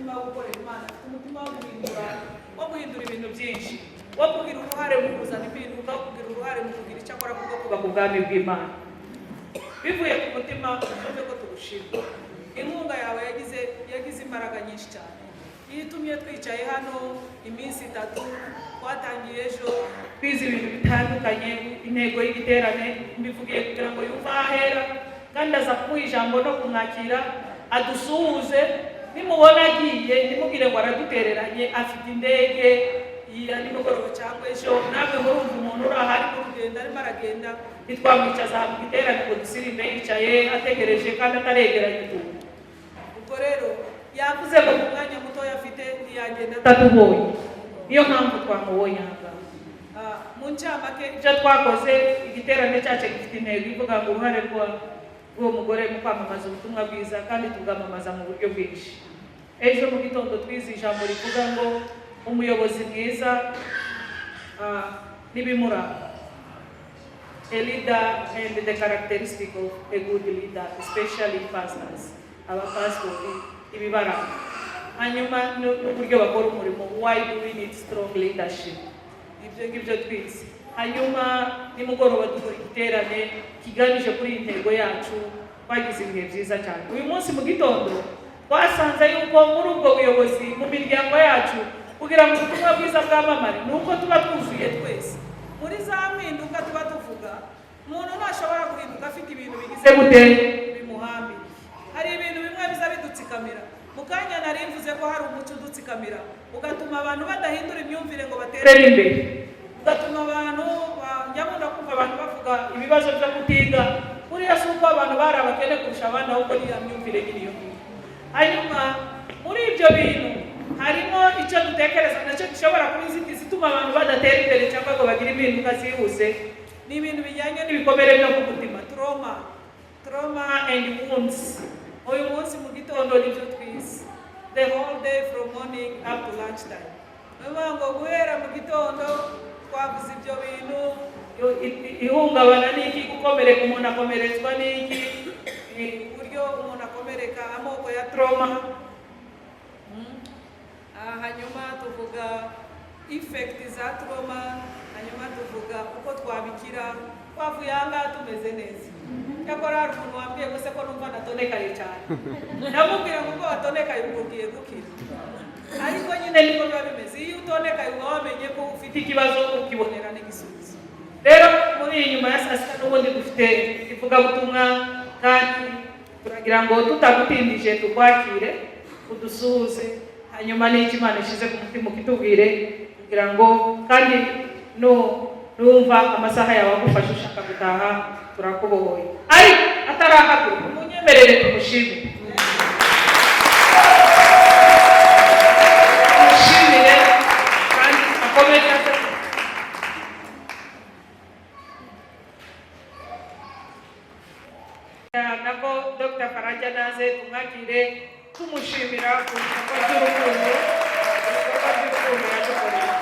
umutima wo gukorera Imana, afite umutima wo guhindura ibintu byinshi, wo kugira uruhare mu kuzana impinduka, wo kugira uruhare mu kugira icyo akora kubwo kubaka ubwami bw'Imana. Bivuye ku mutima twumve ko tugushima. Inkunga yawe yagize imbaraga nyinshi cyane. Iyo itumye twicaye hano iminsi 3, twatangiye ejo twize ibintu bitandukanye, intego y'igiterane mbivugiye kugira ngo yumva ahera, kandi aza kumuha ijambo no kumwakira adusuhuze. Nimubona agiye nimubwire ngo aradutereranye, afite indege nimugoroba cyangwa ejo, namwe murumva umuntu uri ahari mu rugendo arimo aragenda, ntitwamwicaza mu giterane ngo dusirimbe yicaye ategereje kandi ataregeranye utuntu. Ubwo rero yavuze ngo mu mwanya muto afite ntiyagenda atatubonye, niyo mpamvu twamubonye aha. Mu ncamake ibyo twakoze, igiterane cyacu gifite intego ivuga ngo uruhare rw'uwo mugore mu kwamamaza ubutumwa bwiza, kandi tubwamamaza mu buryo bwinshi. Ejo mu gitondo twize ijambo rivuga ngo umuyobozi mwiza n'ibimuranga. A leader and the characteristic of a good leader, especially pastors. Abapastori ibibaranga. Hanyuma n'uburyo bakora umurimo, why do we need strong leadership? Ibyo ngibyo twize. Hanyuma nimugoroba dukora igiterane kigamije kuri intego yacu, twagize ibihe byiza cyane. Uyu munsi mu gitondo twasanze yuko muri ubwo buyobozi mu miryango yacu, kugira ngo ubutumwa bwiza bwamamare, nuko tuba twuzuye twese. Muri za mpinduka tuba tuvuga, umuntu ntashobora guhinduka afite ibintu bigize gute bimuhambira. Hari ibintu bimwe biza bidutsikamira. Mu kanya nari mvuze ko hari umuco udutsikamira, ugatuma abantu badahindura imyumvire ngo batere imbere, ugatuma abantu nyamunda kumva abantu bavuga ibibazo byo kutiga. Buriya si uko abantu bari abakene kurusha abandi, ahubwo niya myumvire iriyo. Hanyuma muri ibyo bintu harimo icyo dutekereza nacyo gishobora kuba inzitizi ituma abantu badatera imbere cyangwa ngo bagire impinduka zihuse. Ni ibintu bijyanye n'ibikomere byo ku mutima, trauma and wounds. Uyu munsi mu gitondo nibyo twize, the whole day from morning up to lunch time. Ngo guhera mu gitondo twavuze ibyo bintu, ihungabana n'iki, gukomereka umuntu akomeretswa n'iki, uburyo umuntu akomereka, amoko ya trauma. Hanyuma tuvuga effect za trauma, hanyuma tuvuga uko twabikira. Twavuye ahangaha tumeze neza. Cyakora hari umuntu wambwiye ngo se ko numva natonekaye cyane, ndamubwira ngo uko watonekaye ugiye gukira. Ariko nyine niko biba bimeze, iyo utonekaye uba wamenye ko ufite ikibazo ukibonera n'igisubizo. Rero muri iyi nyuma ya saa sita n'ubundi dufite ivugabutumwa, kandi turagira ngo tutagutindije tukwakire, udusuhuze, hanyuma n'icyo Imana ishize ku mutima ukitubwire, kugira ngo kandi numva amasaha yawe agufasha ushaka gutaha, turakubohoye. Ariko atarahaguruka munyemerere tumushimire. Tumushimire kandi akomeze. Nako Dr. Faraja naze tumwakire, tumushimira ku bikorwa by'urukundo yadukoreye.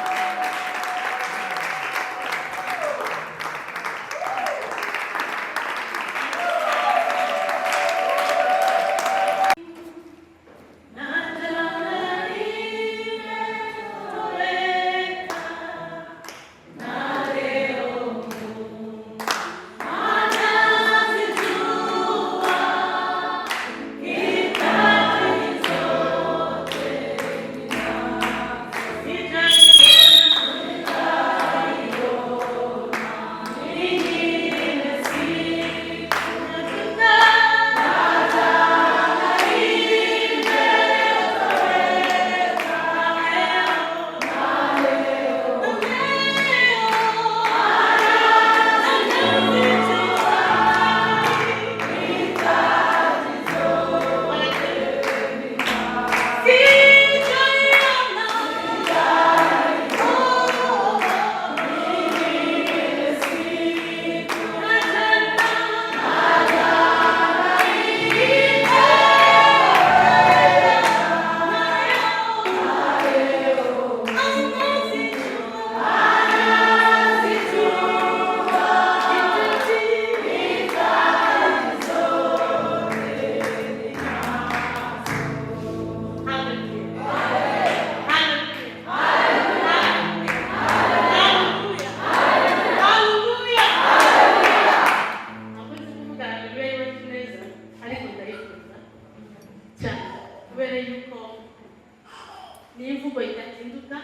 ni imvugo idahinduka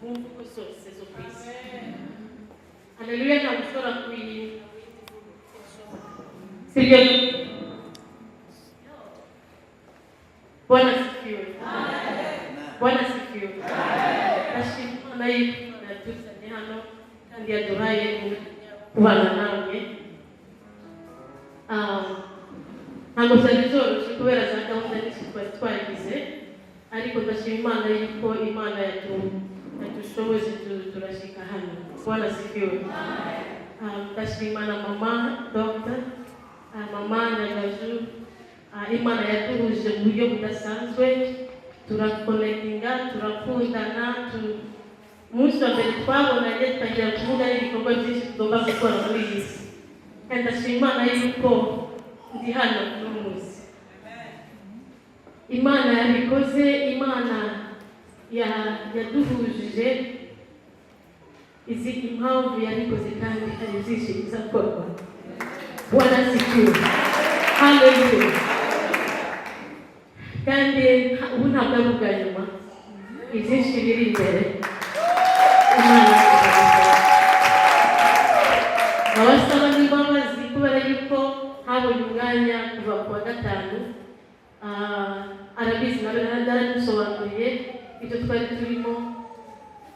mu mvugo zose zo ku isi. Haleluya, ntabwo ushobora kuyihindura. Sibyo? Bwana asifiwe. Bwana asifiwe. Ndashima Imana y'Imana yatuzanye hano kandi yaduhaye kubana namwe. Ntabwo byari byoroshye kubera za gahunda nyinshi twari twagize, ariko ndashima Imana yuko Imana yadushoboje turashika hano. Bwana asifiwe. Ndashima Imana mama Dr. Mama Nyagaju, Imana yaduhuje mu buryo budasanzwe, turakonekinga, turakundana. Umunsi wa mbere twabonanye tutangira kuvuga ibikorwa byinshi tugomba gukora muri iyi si, kandi ndashima Imana yuko ndi hano uno munsi. Imana yabikoze, Imana yaduhujije, izi impamvu yabikoze kandi hari byinshi bizakorwa. Bwana asifiwe. Haleluya. Kandi ubu ntabwo ari ubwa nyuma, ibyinshi biri imbere. Imana abasaba n'imbabazi kubera yuko habonye umwanya kuva ku wa gatanu. Arabizi nawe naradusobanuriye ibyo twari turimo.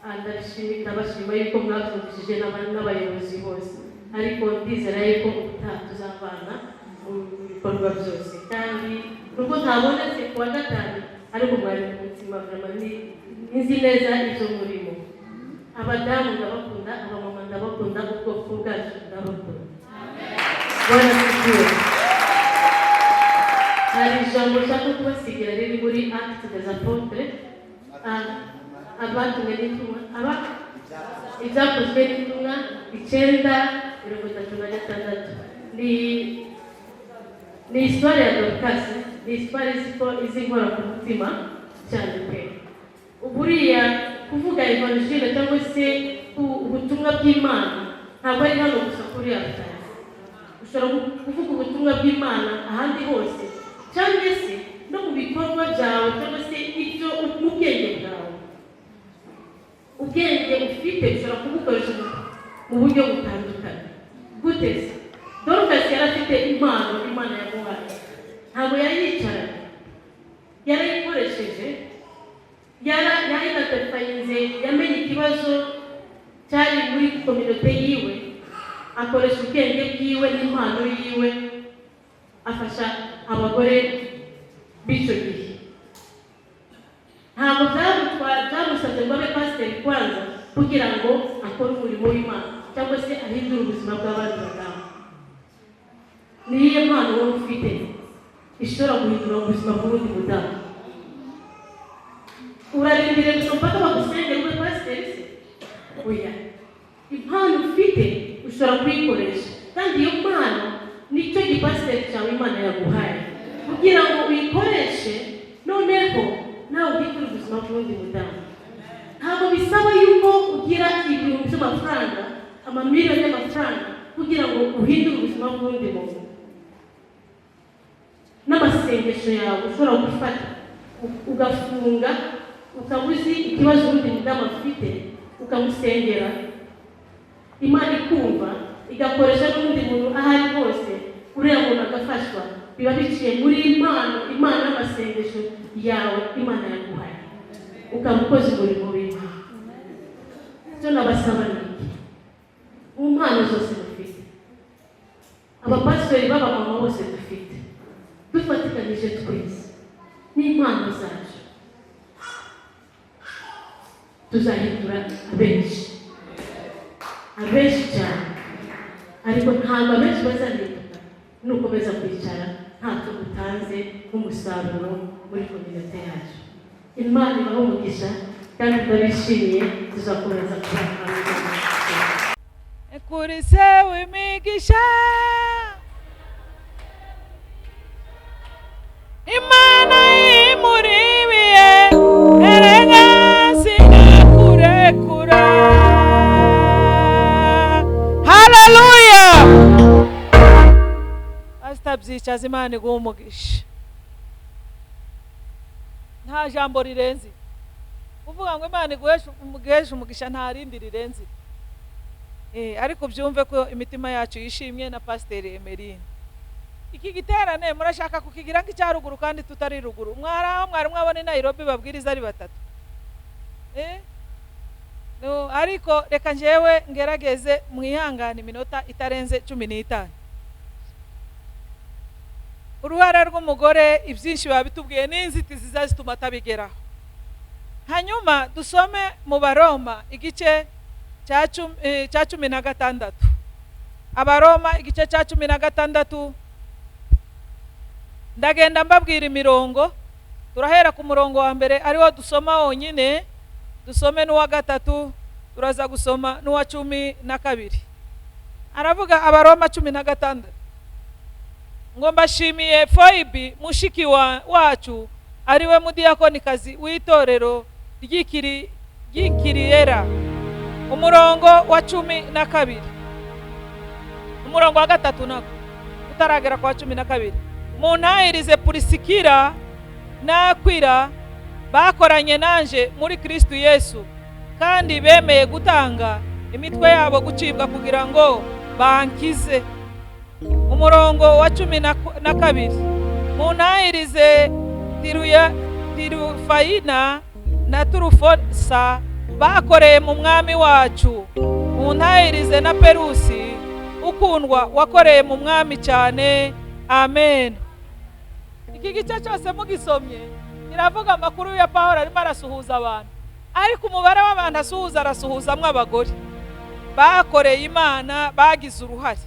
Ndabashima yuko mwatwumvishije n'abayobozi bose, ariko ndizera yuko ubutaha tuzavana mu bikorwa byose. Kandi nubwo ntabonetse ku wa gatanu, ariko mwari ku mutima nzi neza ibyo murimo. Abadamu ndabakunda, abamama ndabakunda, ubwoko bwacu ndabakunda. Bwana asifiwe. Hari ijambo nshaka kubasigira riri muri Actes des Apôtres, abatumwe n'intumwa, ibyakozwe n'intumwa 9:36. Ni histoire ya Dorcas, ni histoire izi nkora ku mutima cyane pe. Uburiya kuvuga evangeliste cyangwa se ubutumwa bw'Imana ntabwo ari hano gusa kuri Altar. Ushobora kuvuga ubutumwa bw'Imana ahandi hose, cyangwa se no mu bikorwa byawe, cyangwa se ibyo mu bwenge bwawe. Ubwenge ufite ushobora kubukoresha mu buryo butandukanye. Gute se? Dorcas yari afite impano Imana yamuhaye, ntabwo yayicaranye, yarayikoresheje. Yayinatafayinze, yamenye ikibazo cyari muri kominote yiwe, akoresha ubwenge bwiwe n'impano yiwe, afasha abagore b'icyo gihe. Ntabwo byamusabye ngo abe pasiteri kwanza kugira ngo akore umurimo w'Imana cyangwa se ahindure ubuzima bw'abandi badamu. Niyo mpano wowe ufite ishobora guhindura ubuzima bw'ubundi mudamu. Urarindire gusa mpaka bagusengera ube pasiteri se? Oya, impano ufite ushobora kuyikoresha, kandi iyo mpano nicyo gipasiteri cyawe Imana yaguhaye kugira ngo uyikoreshe, noneho nawe uhindure ubuzima bw'undi mudamu. Ntabwo bisaba yuko ugira ibihumbi by'amafaranga, amamiliyoni y'amafaranga kugira ngo uhindure ubuzima bw'undi muntu. N'amasengesho yawe ushobora gufata ugafunga, ukabuzi ikibazo undi mudamu afite, ukamusengera, Imana ikumva, igakoresha n'undi muntu ahari hose, uriya muntu agafashwa. Biba biciye muri Imana n'amasengesho yawe Imana yaguhaye, ukaba ukoze umurimo w'Imana. Icyo nabasaba ni iki: mu mpano zose dufite, abapasiteri b'abamama bose dufite, dufatikanyije twese n'impano zacu, tuzahindura abenshi cyane. Ariko ntabwo abenshi bazahinduka nukomeza kwicara ntacyo utanze nk'umusaruro muri kominote yacu. Imana ibahe umugisha kandi ndabishimiye, tuzakomeza kubaha. Ekurisewe imigisha, Imana imuribiye, erega sinakurekura. Haleluya. Asitabyicaza Imana iguha umugisha. Nta jambo rirenze. uvuga ngo Imana iguheshe umugisha nta rindi rirenze. Ariko byumve ko imitima yacu yishimye na Pasiteri Emeline. Iki giterane murashaka kukigira nk'icyaruguru kandi tutari ruguru. Mwaraho mwari mwabone Nairobi babwiriza ari batatu. No, ariko reka njyewe ngerageze mwihangane iminota itarenze 15. Uruhare rw'umugore ibyinshi babitubwiye n'inzitizi zituma atabigeraho. Hanyuma dusome mu Baroma igice cya 16. Abaroma igice cya 16. Ndagenda mbabwira imirongo. Turahera ku murongo wa mbere ariwo dusoma wonyine. Dusome n'uwa gatatu, turaza gusoma n'uwa 12. Aravuga Abaroma 16. Ngo mbashimiye Foibi mushiki wacu ariwe mudiyakonikazi w'itorero ry'Ikiriyera. Umurongo wa 12. Umurongo wa gatatu nako utaragera kwa 12. Muntahirize Purisikira na Akwila bakoranye nanje muri Kristo Yesu kandi bemeye gutanga imitwe yabo gucibwa kugira ngo bankize. Umurongo wa 12. Muntahirize Tirufayina na Turufosa bakoreye mu mwami wacu. Muntahirize na Perusi ukundwa wakoreye mu mwami cyane. Amen. Iki gice cyose mugisomye kiravuga amakuru ya Pawulo arimo arasuhuza abantu, ariko umubare w'abantu arasuhuzamwe abagore bakoreye Imana bagize uruhare.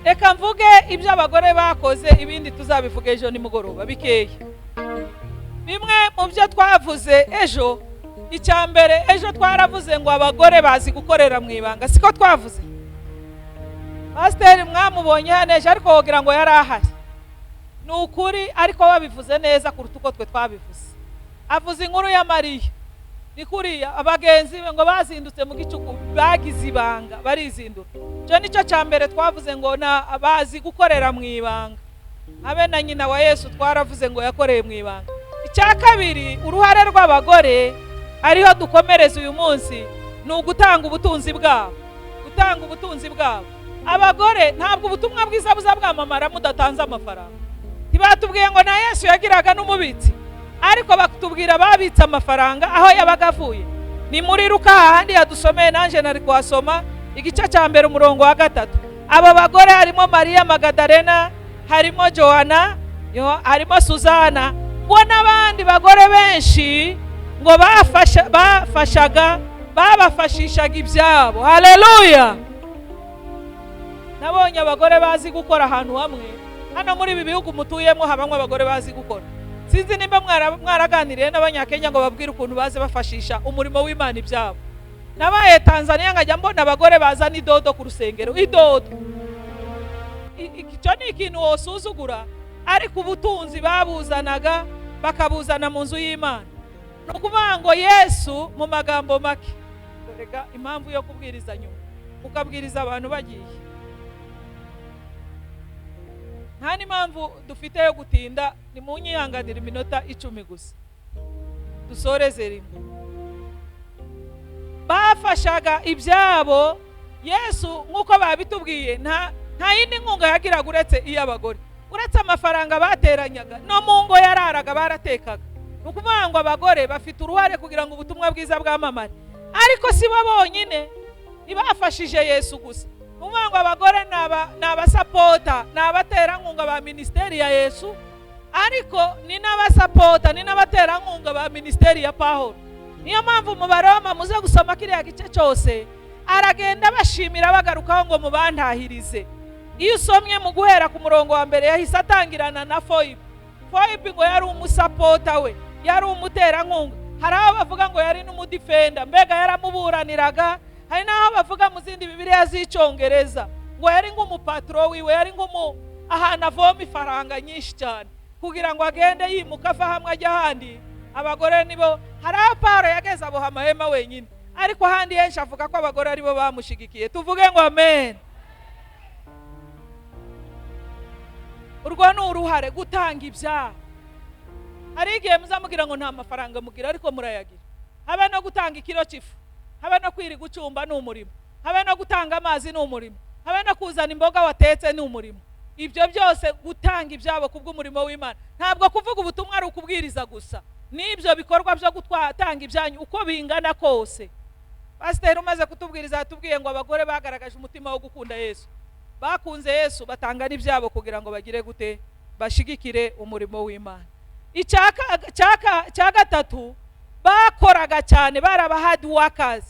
Reka mvuge ibyo abagore bakoze, ibindi tuzabivuga ejo nimugoroba bikeya. Bimwe mu byo twavuze ejo, icya mbere ejo twaravuze ngo abagore bazi gukorera mu ibanga. Siko twavuze? Pasiteri mwamubonye haneje ariko wogira ngo yari ahari. Ni ukuri, ariko babivuze neza kuruta uko twe twabivuze. Avuze inkuru ya Mariya. Ni kuriya abagenzi be ngo bazindutse mu gicuku bagize ibanga barizindura. Cyo nicyo cya mbere twavuze ngo bazi gukorera mu ibanga. Abe na nyina wa Yesu twaravuze ngo yakoreye mu ibanga. Icya kabiri, uruhare rw'abagore ariho dukomereza uyu munsi ni ugutanga ubutunzi bwabo. Gutanga ubutunzi bwabo. Abagore ntabwo ubutumwa bwiza buzabwamamara mudatanze amafaranga. Ntibatubwiye ngo na Yesu yagiraga n'umubitsi, ariko bakutubwira babitse amafaranga aho yabaga avuye. Ni muri Luka handi yadusomeye nanje nari kwasoma igice cya mbere umurongo wa 3. Aba bagore harimo Maria Magdalena, harimo Joana, harimo Suzana, ngo n'abandi bagore benshi ngo babafashishaga ibyabo. Haleluya. Nabonye abagore bazi gukora ahantu hamwe. Hano muri ibi bihugu mutuyemo habamwe abagore bazi gukora. Sinzi nimba mwaraganiriye n'abanyakenya ngo babwire ukuntu baze bafashisha umurimo w'Imana ibyabo. Nabaye Tanzania ngajya mbona abagore bazana idodo ku rusengero. Idodo. Icyo ni ikintu wosuzugura, ariko ubutunzi babuzanaga bakabuzana mu nzu y'Imana. No kuvuga ngo Yesu mu magambo make. Rega impamvu yo kubwiriza nyuma. Ukabwiriza abantu bagiye. Nta n'impamvu dufite yo gutinda, ni mu nyihanganira iminota 10 gusa. Dusoreze rimwe. Bafashaga ibyabo Yesu nk'uko babitubwiye, nta yindi nkunga yagiraga uretse iy'abagore. Uretse amafaranga bateranyaga, no mu ngo yararaga baratekaga. Nukuvuga ngo abagore bafite uruhare kugira ngo ubutumwa bwiza bwamamare. Ariko si bo bonyine, ntibafashije Yesu gusa. Nukuvuga ngo abagore n'abasapota, n'abaterankunga ba ministeri ya Yesu, ariko ni n'abasapota, ni n'abaterankunga ba ministeri ya Pawulo. Niyo mpamvu mu Baroma muze gusoma kiriya gice cyose, aragenda bashimira bagarukaho ngo mubantahirize. Iyo usomye mu guhera ku murongo wa mbere yahise atangirana na Foibi. Foibi ngo yari umusapota we, yari umuterankunga. Hari aho bavuga ngo yari n'umudifenda, mbega yaramuburaniraga. Hari n'aho bavuga mu zindi Bibiliya z'icyongereza ngo yari nk'umupatro wiwe, yari ahantu avoma ifaranga nyinshi cyane kugira ngo agende yimuka ava hamwe ajya ahandi. Abagore nibo, hari aho Pawulo yageze aboha amahema wenyine, ariko ahandi henshi avuga ko abagore aribo bamushigikiye. Tuvuge ngo amen. Urwo ni uruhare, gutanga ibyabo. hari igihe muzamugira ngo nta mafaranga mugira ariko murayagira. Habe no gutanga ikiro cy'ifu, habe no kwiri gucumba ni umurimo, habe no gutanga amazi ni umurimo, habe no kuzana imboga watetse ni umurimo. Ibyo byose gutanga ibyabo kubw'umurimo w'Imana. Ntabwo kuvuga ubutumwa ari ukubwiriza gusa, n'ibyo bikorwa byo gutanga ibyanyu uko bingana kose. Pasiteri umaze kutubwiriza atubwiye ngo abagore bagaragaje umutima wo gukunda Yesu, bakunze Yesu, batanga n'ibyabo kugira ngo bagire gute, bashigikire umurimo w'Imana. Icya gatatu, bakoraga cyane, baraba hard workers,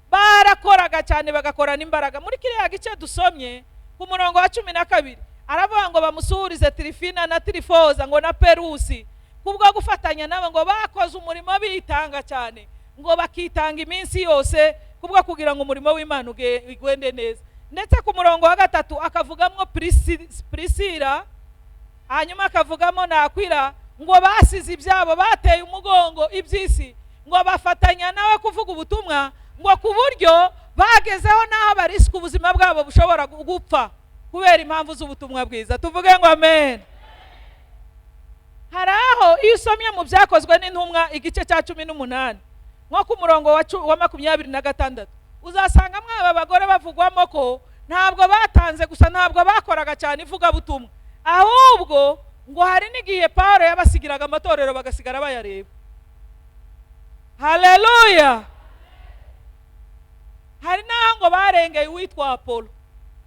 barakoraga cyane bagakora n'imbaraga. Muri kiriya gice dusomye ku murongo wa 12 aravuga ngo bamusuhurize Trifina na Trifoza ngo na Perusi, kubwo gufatanya nabo ngo bakoze umurimo bitanga cyane, ngo bakitanga iminsi yose kubwo kugira ngo umurimo w'Imana ugende neza. Ndetse ku murongo wa 3 akavugamo Priscilla, hanyuma akavugamo na Aquila, ngo basize ibyabo, bateye umugongo iby'isi, ngo bafatanya nawe kuvuga ubutumwa, ngo ku buryo bagezeho naho barisika ubuzima bwabo bushobora gupfa kubera impamvu z'ubutumwa bwiza. Tuvuge ngo amen. Hari aho iyo usomye mu byakozwe n'intumwa igice cya 18 nko ku murongo wa 26 uzasanga aba bagore bavugwamo ko ntabwo batanze gusa, ntabwo bakoraga cyane ivugabutumwa, ahubwo ngo hari n'igihe Paulo yabasigiraga amatorero bagasigara bayareba. Haleluya. Hari naho ngo barengeye uwitwa Apollo,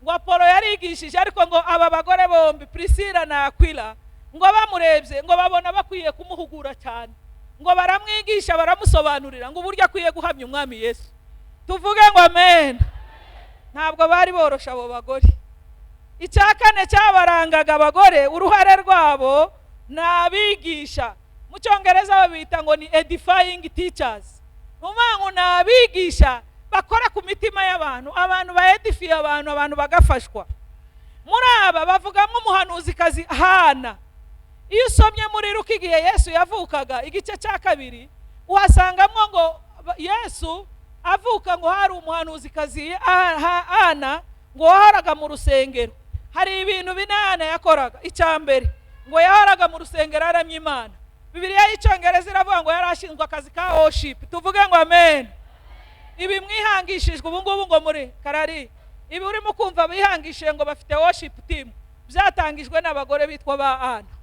ngo Apollo yarigishije, ariko ngo aba bagore bombi Priscilla na Aquila ngo bamurebye ngo babona bakwiye kumuhugura cyane, ngo baramwigisha baramusobanurira ngo uburyo akwiye guhamya umwami Yesu. Tuvuge ngo amen. Ntabwo bari borosha abo bagore. Icya kane cyabarangaga abagore, uruhare rwabo nabigisha. Mu Cyongereza babita ngo ni edifying teachers. Umangu nabigisha bakora ku mitima y'abantu, abantu baedifiye abantu bagafashwa. Muri aba bavugamo umuhanuzikazi Hana. Iyo usomye muri Luka igihe Yesu yavukaga igice cya 2 uhasangamo ngo Yesu avuka ngo hari umuhanuzikazi Hana ngo wahoraga mu rusengero. Hari ibintu bine Hana yakoraga. Icya mbere ngo yahoraga mu rusengero aramya Imana. Bibiliya y'Icyongereza iravuga ngo yarashinzwe akazi ka worship. Tuvuge ngo amen. Ibi mwihangishijwe ubu ngubu ngo muri Karari, ibi urimo kumva bihangishije ngo bafite worship team, byatangijwe n'abagore bitwa ba Ana.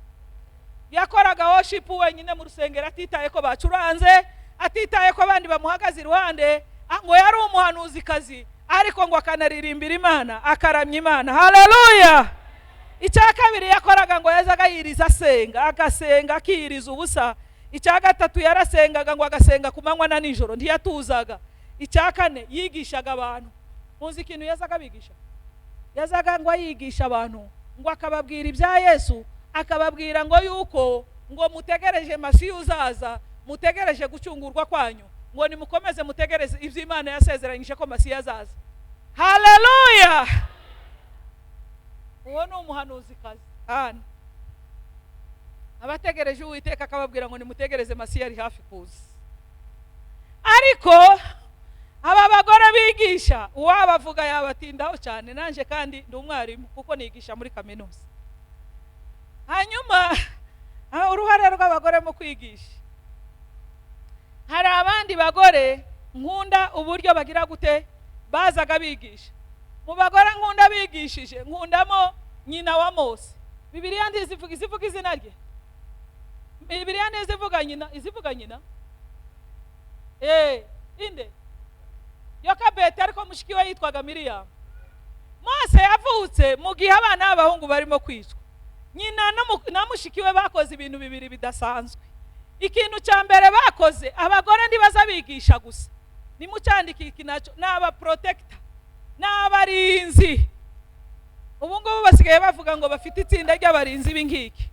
Yakoraga worship wenyine mu rusengero, atitaye ko bacuranze, atitaye ko abandi bamuhagaze iruhande, ngo yari umuhanuzikazi, ariko ngo akanaririmbira Imana, akaramya Imana. Haleluya. Icya kabiri yakoraga ngo yazaga yiriza asenga, agasenga akiriza ubusa. Icya gatatu yarasengaga ngo agasenga ku manywa na nijoro, ntiyatuzaga. Icya kane yigishaga abantu. Muzi ikintu yazaga bigisha? Yazaga ngo yigisha abantu, ngo akababwira ibya Yesu, akababwira ngo yuko ngo mutegereje Masiya uzaza, mutegereje gucungurwa kwanyu, ngo nimukomeze mutegereze ibyo Imana yasezeranyije ko Masiya azaza. Haleluya. Uwo ni umuhanuzikazi Hana. Abategereje Uwiteka akababwira ngo nimutegereze Masiya ari hafi kuza. Ariko aba bagore bigisha uwabavuga yabatindaho cyane, nanje kandi ndi umwarimu kuko nigisha muri kaminuza. Hanyuma uruhare rw'abagore mu kwigisha, hari abandi bagore nkunda uburyo bagira gute bazaga bigisha. Mu bagore nkunda bigishije nkundamo nyina wa Mose. Bibiliya izivuga izina rye. Bibiliya ntizivuga nyina, izivuga nyina. Inde Yokabeti, ariko mushiki we yitwaga Miriam. Mose yavutse mu gihe abana b'abahungu barimo kwicwa. Nyina na mushiki we bakoze ibintu bibiri bidasanzwe. Ikintu cya mbere bakoze, abagore ndibaza bigisha gusa, nimucyandike iki nacyo, n'aba protector, n'abarinzi. Ubu ngubu basigaye bavuga ngo bafite itsinda ry'abarinzi b'ingiki.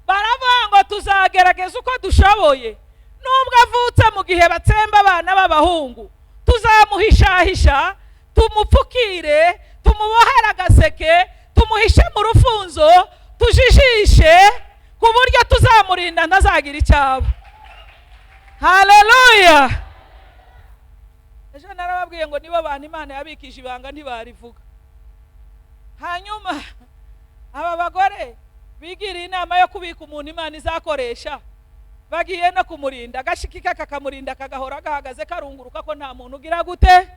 Baravuga ngo tuzagerageza uko dushoboye, nubwo avutse mu gihe batsemba abana b'abahungu, tuzamuhishahisha, tumupfukire, tumubohere agaseke, tumuhishe mu rufunzo, tujijishe ku buryo tuzamurinda ntazagira icyabo. Haleluya. Ejo narababwiye ngo nibo abantu Imana yabikije ibanga ntibarivuga. Hanyuma aba bagore bigira inama yo kubika umuntu Imana izakoresha, bagiye no kumurinda, agashikika kakamurinda kagahora gahagaze karunguruka ko nta muntu ugira gute,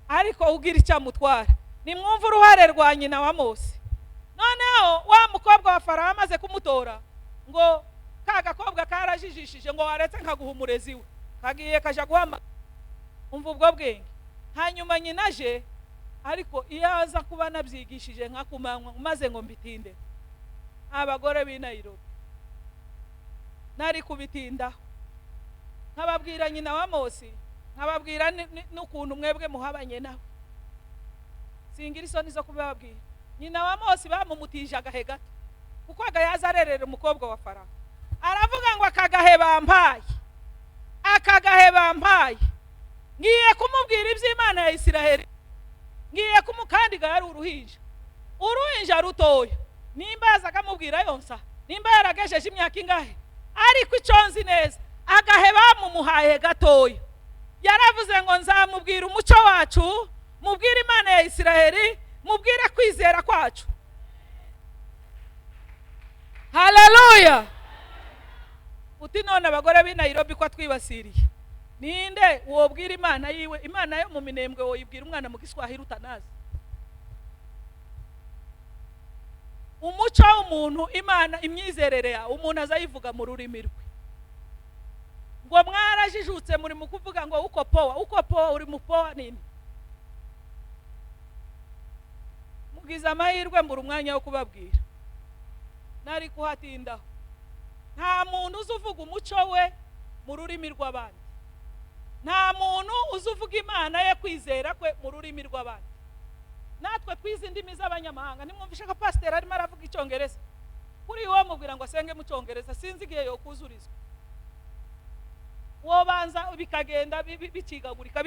ariko ugira icyamutwara. Nimwumva uruhare rwa nyina wa Mose. Noneho wa mukobwa wa Farawo amaze kumutora, ngo ka gakobwa karajijishije, ngo waretse nkaguha umurezi we, kagiye kaja guhama. Umva ubwo bwenge. Hanyuma nyina aje, ariko iyo aza kuba nabyigishije nka kumanywa maze ngo mbitinde, abagore b'i Nairobi nari kubitindaho, nkababwira nyina wa Mose, nkababwira n'ukuntu mwebwe muhabanye nawe. Singira isoni zo kubabwira. Nyina wa Mose bamumutije agahe gato, kuko agayaza arerera umukobwa wa Farawo. Aravuga ngo akagahe bampaye, ngiye kumubwira iby'Imana ya Isiraheli, ngiye kumukandiga yari uruhinja rutoya, nimba yazaga amubwira yonsa, nimba yaragejeje imyaka ingahe, ariko icyo nzi neza agahe bamumuhaye gatoya. Yaravuze ngo nzamubwira umuco wacu, mubwire Imana ya Isiraheli, mubwire kwizera kwacu. Haleluya. Uti none abagore b'i Nairobi ko twibasiriye, ninde wobwira Imana yiwe? Imana yo mu Minembwe woyibwira umwana mu Giswahili utanazi. Umuco w'umuntu, Imana imyizerere ya umuntu azayivuga mu rurimi rwe. Ngo mwarajijutse muri mu kuvuga ngo uko poa uri mu poa nini? Mugize amahirwe mbura umwanya wo kubabwira, nari kuhatindaho. Nta muntu uzuvuga umuco we mu rurimi rw'abandi, nta muntu uzuvuga Imana ye kwizera kwe mu rurimi rw'abandi. Natwe twize indimi z'abanyamahanga. Nimwumvisha ko pastor arimo aravuga icyongereza, kuri wowe mubwira ngo asenge mu cyongereza, sinzi igihe yo kuzurizwa. Wobanza bikagenda bicigagurika.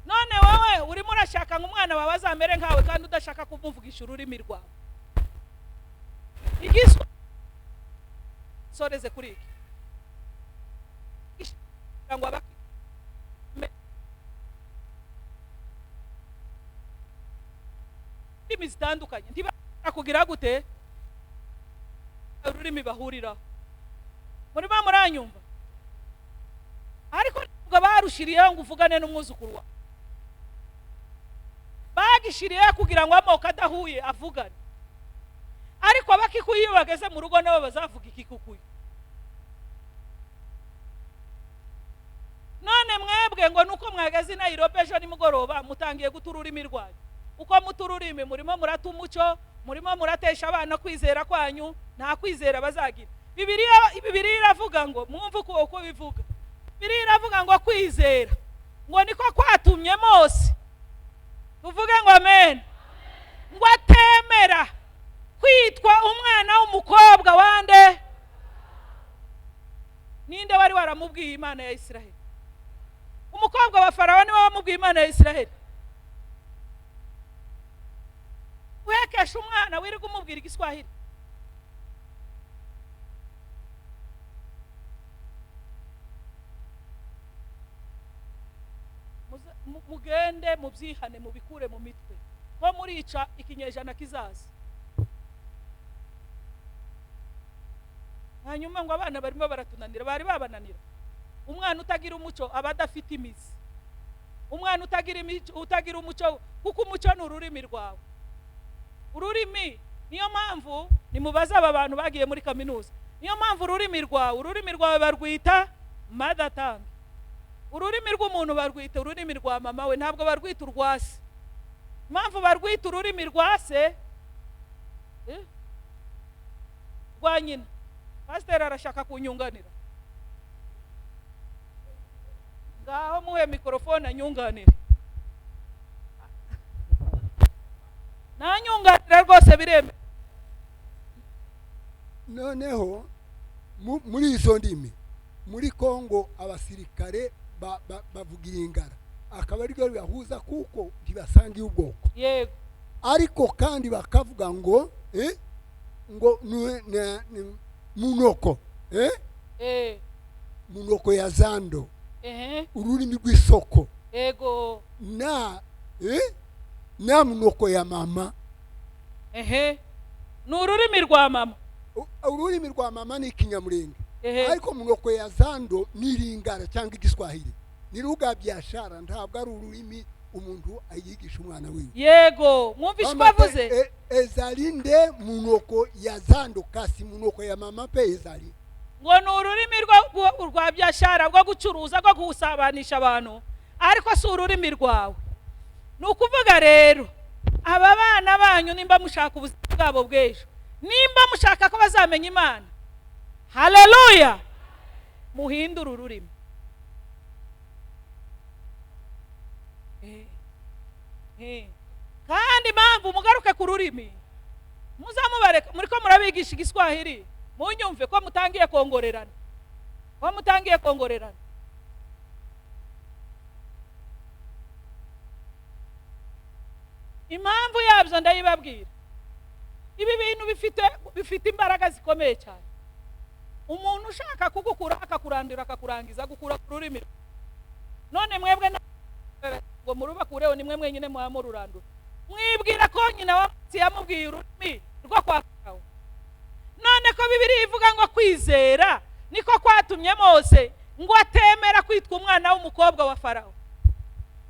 None wowe urimo urashaka ngo umwana wawe azamere nkawe kandi udashaka kumuvugisha ururimi rwawe. Igiswa soreze kuri iki ngo abaki indimi zitandukanye ntibarakugira gute ururimi bahuriraho. Muri ba muranyumva? Ariko ngo barushiriyeho ngo uvugane n'umwuzukuru wawe, bagishiriye kugira ngo amoko adahuye avugane. Ariko abakikuyu iyo bageze mu rugo nabo bazavuga ikikukuyu. None mwebwe ngo nuko mwageze Nairobi ejo nimugoroba mutangiye guta ururimi rwanyu. Uko muta ururimi murimo murata umuco, murimo muratesha abana kwizera kwanyu, nta kwizera bazagira. Bibiliya iravuga ngo mwumve uko bivuga. Bibiliya iravuga ngo kwizera ngo niko kwatumye Mose, tuvuge ngo amen, ngo atemera kwitwa umwana w'umukobwa wande. Ninde wari waramubwiye Imana ya Isiraheli? Umukobwa wa Farawo niwe wamubwiye Imana ya Isiraheli. Wekesha umwana wirirwa umubwira igiswahili. Mugende mubyihane mubikure mu mitwe ko murica ikinyejana kizaza. Hanyuma ngo abana barimo baratunanira, bari babananira. Umwana utagira umuco abadafite imizi, umwana utagira umuco, kuko umuco ni ururimi rwawe. Ururimi niyo mpamvu nimubaza aba bantu bagiye muri kaminuza, niyo mpamvu ururimi rwawe barwita mother tongue. Ururimi rw'umuntu barwita ururimi rwa mama we, ntabwo barwita urwase. Impamvu barwita ururimi rwase rwa nyina. Pastor arashaka kunyunganira, ngaho muhe mikrofone anyunganire. Nanyunganira rwose bireme. Noneho muri izo ndimi muri Kongo abasirikare bavugira ingara, akaba ari byo bihuza kuko ntibasangiye ubwoko. Yego. Ariko kandi bakavuga ngo ngo munoko munoko ya Zando, ururimi rw'isoko. Yego. Na munoko ya mama, ni ururimi rwa mama. ururimi rwa mama ni ikinyamurenge Ehe. ariko munoko ya zando ni iringara cyangwa igiswahili ni ruga byashara ntabwo ari ururimi umuntu ayigisha umwana wiwe. Yego mwumvishe bavuze ezalinde munoko ya zando kasi munoko ya mama pe ezali ngo ni ururimi rwa byashara rwo gucuruza rwo gusabanisha abantu ariko si ururimi rwawe. Ni ukuvuga rero aba bana banyu nimba mushaka ubuzima bwabo bw'ejo, nimba mushaka ko bazamenya Imana, haleluya, muhindure ururimi. Kandi impamvu mugaruke ku rurimi, muzamubareka muri ko murabigisha igiswahili, munyumve ko mutangiye kongorerana, impamvu yabyo ndayibabwira. Ibi bintu bifite imbaraga zikomeye cyane. Umuntu ushaka kugukura akakurandira akakurangiza gukura ku rurimi. None mwebwe ngo murubakureho nimwe mwenyine mwamururandura. Mwibwira ko nyina wamutsi yamubwiye ururimi rwo kwa Farawo. None ko Bibiliya ivuga ngo kwizera niko kwatumye Mose ngo atemera kwitwa umwana w'umukobwa wa Farawo.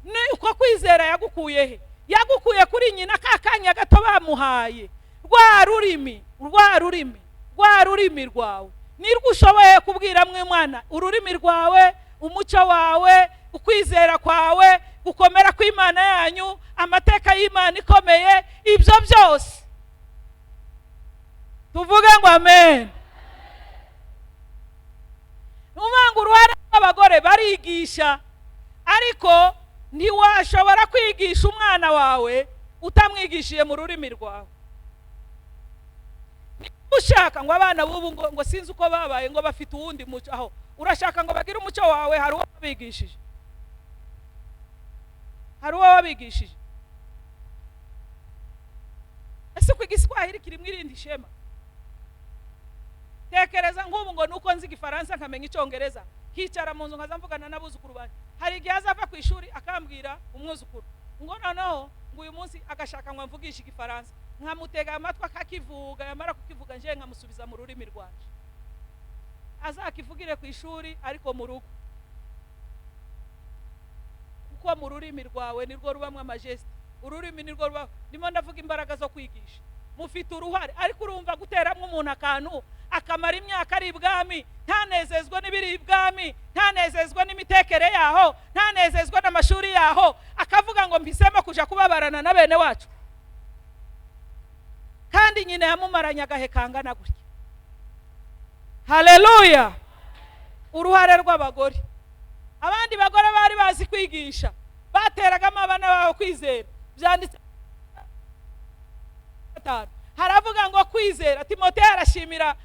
Ni uko kwizera yagukuye he? Yagukuye kuri nyina kakanya gato bamuhaye. Rwa rurimi rwawe nirwo ushoboye kubwira mwe mwana ururimi rwawe, umuco wawe, ukwizera kwawe, gukomera kw'Imana yanyu, amateka y'Imana ikomeye, ibyo byose tuvuge ngo amen. Numanga uruhare rw'abagore barigisha, ariko ntiwashobora kwigisha umwana wawe utamwigishije mu rurimi rwawe. Ushaka ngo abana bubu ngo sinzi uko babaye ngo bafite uwundi muco aho urashaka ngo bagire umuco wawe, hari uwo wabigishije? Ese ku Igiswahili kirimo irindi shema? Tekereza nk'ubu ngo nuko nzi Igifaransa nkamenya Icyongereza, hicara mu nzu nkazamvugana n'abuzukuru banjye. Hari igihe azava ku ishuri akambwira umwuzukuru ngo noneho ngo uyu munsi agashaka ngo mvugishe Igifaransa, nkamutega amatwi akakivuga, yamara kukivuga nje nkamusubiza mu rurimi rwanje. Azakivugire ku ishuri ariko mu rugo, kuko mu rurimi rwawe nirwo rubamwe amajeste. Ururimi nirwo ruba, ndimo ndavuga imbaraga zo kwigisha. Mufite uruhare, ariko urumva guteramwe umuntu akantu akamara imyaka ari ibwami, ntanezezwa n'ibiri ibwami, ntanezezwa n'imitekere yaho, ntanezezwa n'amashuri yaho, akavuga ngo mpisemo kuja kubabarana na bene wacu. Kandi nyine yamumaranye agahe kangana gutya. Haleluya. Uruhare rw'abagore. Abandi bagore bari bazi kwigisha, bateragamo abana babo kwizera. Byanditse haravuga ngo kwizera. Timoteyo arashimira,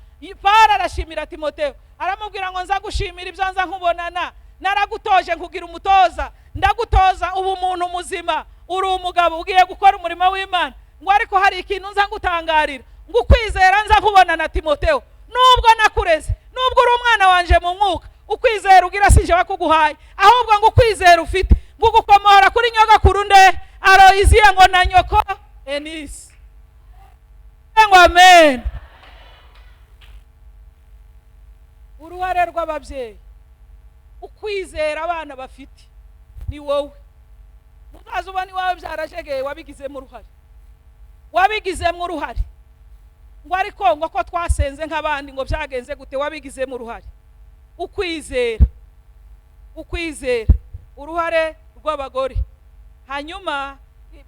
Pawulo arashimira Timoteyo, aramubwira ngo nza gushimira ibyo nza nkubonana, naragutoje nkugira umutoza, ndagutoza ubu umuntu muzima, uri umugabo ugiye gukora umurimo w'Imana. Ngo ariko hari ikintu nza ngutangarira, ngo kwizera nza nkubonana Timoteyo, nubwo nakureze, nubwo uri umwana wanje mu mwuka, ukwizera ugira sinje bakuguhaye, ahubwo ngo kwizera ufite ngo gukomora kuri nyogokuru nde Aloyiziya ngo na nyoko Enisi. Ngo amen. Uruhare rw'ababyeyi, ukwizera abana bafite ni wowe. Muzazubani wawe byarajegeye, wabigizemo uruhare. Ngo ariko ngo ko twasenze nk'abandi ngo byagenze gute, wabigizemo uruhare. Ukwizera uruhare rw'abagore. Hanyuma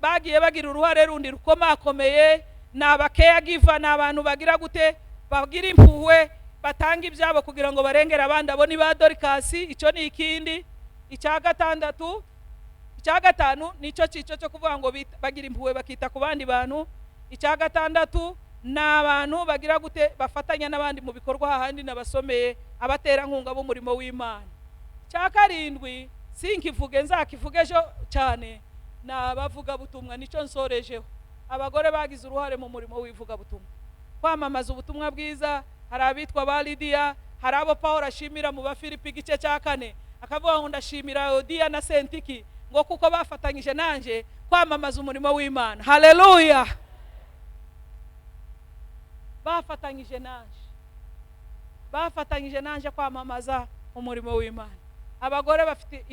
bagiye bagira uruhare rundi rukomakomeye, n'abakeya giva, n'abantu bagira gute, bagira impuhwe, batanga ibyabo kugira ngo barengere abandi. Abo ni ba Dorikasi. Icyo ni ikindi. Icya gatanu nicyo cyico cyo kuvuga ngo bagira impuhwe bakita ku bandi bantu. Icya gatandatu n'abantu bagira gute, bafatanya n'abandi mu bikorwa, hahandi n'abasomeye, abaterankunga b'umurimo w'Imana. Icya karindwi sinkivuge, nzakivuge ejo cyane, n'abavuga butumwa. Nicyo nsorejeho. Abagore bagize uruhare mu murimo w'ivuga butumwa, kwamamaza ubutumwa bwiza. Hari abitwa ba Lidiya, hari abo Pawulo ashimira mu Bafilipi igice cya 4, akavuga ngo ndashimira Odiya na Sentiki ngo kuko bafatanyije nanje kwamamaza umurimo w'Imana. Haleluya. bafatanyije nanje kwamamaza umurimo w'Imana. Abagore bafite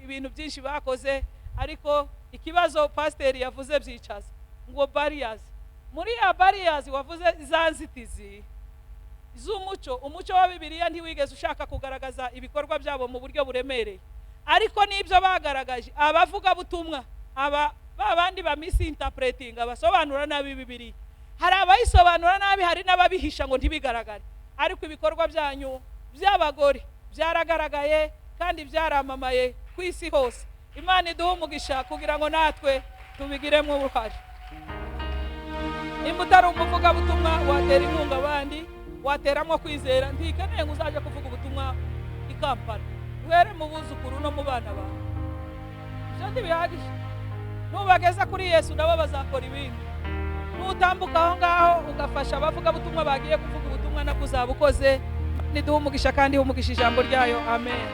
ibintu byinshi bakoze, ariko ikibazo pasiteri yavuze byicaza ngo barriers. Muri ya barriers wavuze zanzitizi z'umuco, umuco wa Bibiliya ntiwigeze ushaka kugaragaza ibikorwa byabo mu buryo buremereye, ariko nibyo bagaragaje. Abavuga butumwa, babandi ba misinterpreting, abasobanura nabi Bibiliya, hari abayisobanura nabi, hari n'ababihisha ngo ntibigaragare, ariko ibikorwa byanyu by'abagore byaragaragaye kandi byaramamaye ku isi hose. Imana iduhe umugisha kugira ngo natwe tubigiremo uruhare. Nimba utari umuvuga butumwa watera inkunga abandi, wateramo kwizera, ntikeneye ngo uzaje kuvuga ubutumwa i Kampala, uhere mu buzukuru no mu bana bawe. Ibyo ntibihagije. Nubageza kuri Yesu nabo bazakora ibindi. Nutambuka aho ngaho ugafasha abavuga butumwa bagiye kuvuga ubutumwa, na kuzabukoze. Niduhe umugisha kandi umugisha ijambo ryayo. Amen.